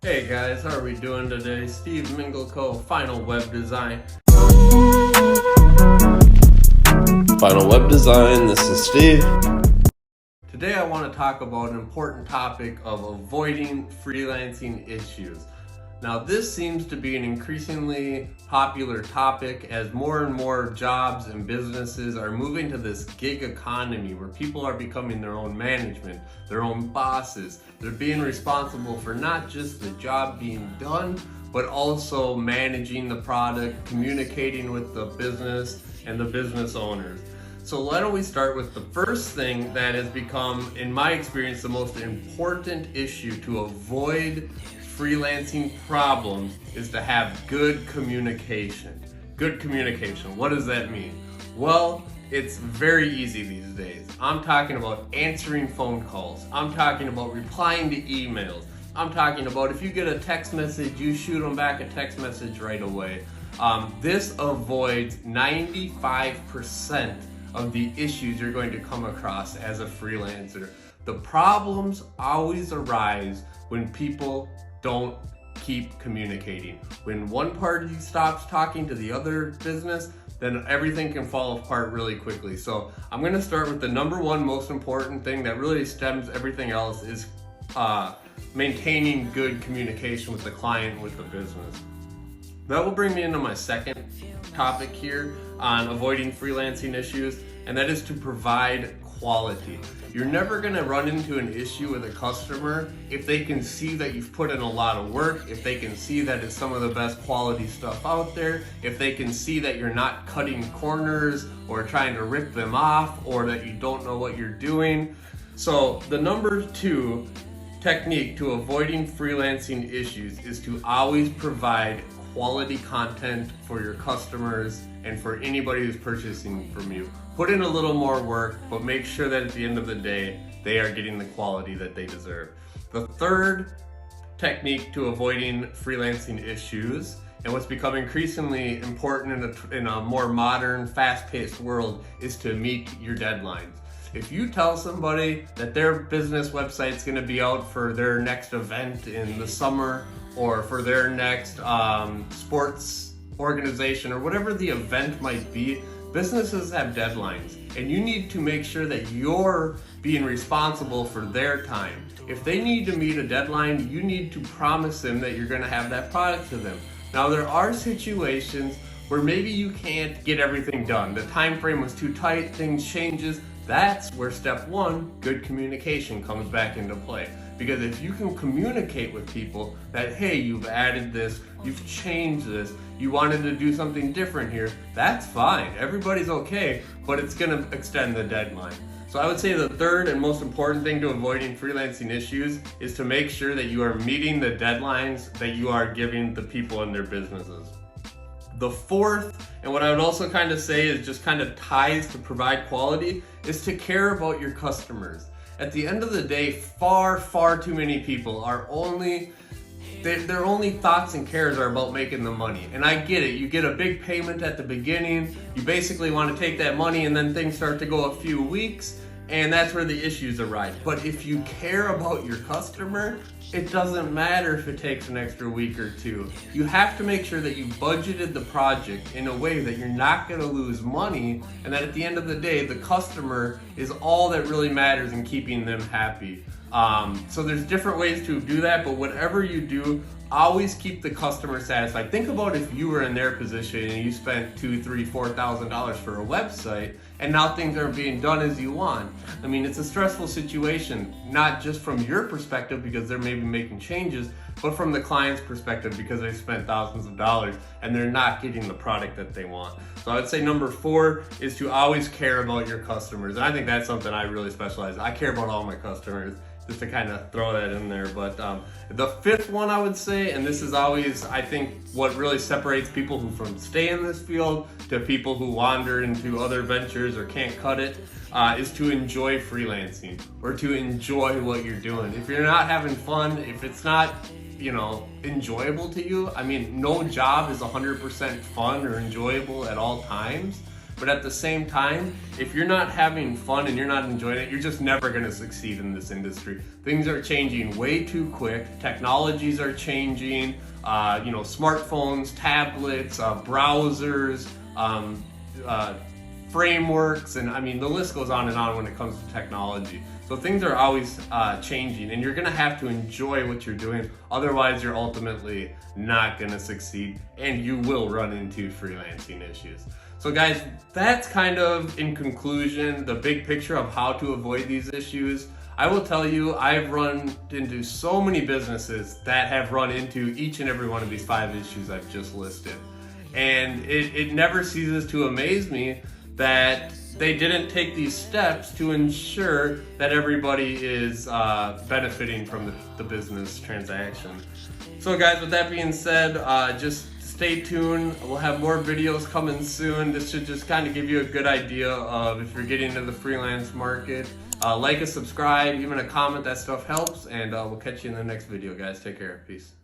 Hey guys, how are we doing today? Steve Mingleco, Final Web Design. Final Web Design, this is Steve. Today I want to talk about an important topic of avoiding freelancing issues. Now this seems to be an increasingly popular topic as more and more jobs and businesses are moving to this gig economy where people are becoming their own management, their own bosses. They're being responsible for not just the job being done, but also managing the product, communicating with the business and the business owners. So why don't we start with the first thing that has become, in my experience, the most important issue to avoid freelancing problems is to have good communication. Good communication, what does that mean? Well, it's very easy these days. I'm talking about answering phone calls. I'm talking about replying to emails. I'm talking about if you get a text message, you shoot them back a text message right away. This avoids 95% of the issues you're going to come across as a freelancer. The problems always arise when people don't keep communicating. When one party stops talking to the other business, then everything can fall apart really quickly. So I'm gonna start with the number one most important thing that really stems everything else is maintaining good communication with the client, with the business. That will bring me into my second topic here on avoiding freelancing issues, and that is to provide quality. You're never gonna run into an issue with a customer if they can see that you've put in a lot of work, if they can see that it's some of the best quality stuff out there, if they can see that you're not cutting corners or trying to rip them off, or that you don't know what you're doing. So the number two technique to avoiding freelancing issues is to always provide quality content for your customers and for anybody who's purchasing from you. Put in a little more work, but make sure that at the end of the day, they are getting the quality that they deserve. The third technique to avoiding freelancing issues, and what's become increasingly important in a more modern, fast-paced world, is to meet your deadlines. If you tell somebody that their business website's gonna be out for their next event in the summer, or for their next sports organization, or whatever the event might be, businesses have deadlines, and you need to make sure that you're being responsible for their time. If they need to meet a deadline, you need to promise them that you're gonna have that product to them. Now, there are situations where maybe you can't get everything done. The time frame was too tight, things changes. That's where step one, good communication, comes back into play. Because if you can communicate with people that, hey, you've added this, you've changed this, you wanted to do something different here, that's fine. Everybody's okay, but it's gonna extend the deadline. So I would say the third and most important thing to avoiding freelancing issues is to make sure that you are meeting the deadlines that you are giving the people in their businesses. The fourth, and what I would also kind of say is just kind of ties to provide quality, is to care about your customers. At the end of the day, far too many people are their only thoughts and cares are about making the money. And I get it, you get a big payment at the beginning, you basically want to take that money, and then things start to go a few weeks, and that's where the issues arise. But if you care about your customer, it doesn't matter if it takes an extra week or two. You have to make sure that you budgeted the project in a way that you're not gonna lose money, and that at the end of the day, the customer is all that really matters in keeping them happy. So there's different ways to do that, but whatever you do, always keep the customer satisfied. Think about if you were in their position and you spent $2,000, $3,000, $4,000 for a website, and now things aren't being done as you want. I mean, it's a stressful situation, not just from your perspective because they're maybe making changes, but from the client's perspective because they spent thousands of dollars and they're not getting the product that they want. So I would say number four is to always care about your customers. And I think that's something I really specialize in. I care about all my customers, just to kind of throw that in there. But the fifth one I would say, and this is always, I think, what really separates people who stay in this field to people who wander into other ventures or can't cut it, is to enjoy freelancing or to enjoy what you're doing. If you're not having fun, if it's not, enjoyable to you, I mean, no job is 100% fun or enjoyable at all times. But at the same time, if you're not having fun and you're not enjoying it, you're just never gonna succeed in this industry. Things are changing way too quick. Technologies are changing, smartphones, tablets, browsers, frameworks, and I mean, the list goes on and on when it comes to technology. So things are always changing, and you're gonna have to enjoy what you're doing. Otherwise, you're ultimately not gonna succeed, and you will run into freelancing issues. So guys, that's kind of, in conclusion, the big picture of how to avoid these issues. I will tell you, I've run into so many businesses that have run into each and every one of these 5 issues I've just listed. And it never ceases to amaze me that they didn't take these steps to ensure that everybody is benefiting from the business transaction. So guys, with that being said, just stay tuned. We'll have more videos coming soon. This should just kind of give you a good idea of if you're getting into the freelance market. Like and subscribe, even a comment, that stuff helps, and we'll catch you in the next video, guys. Take care. Peace.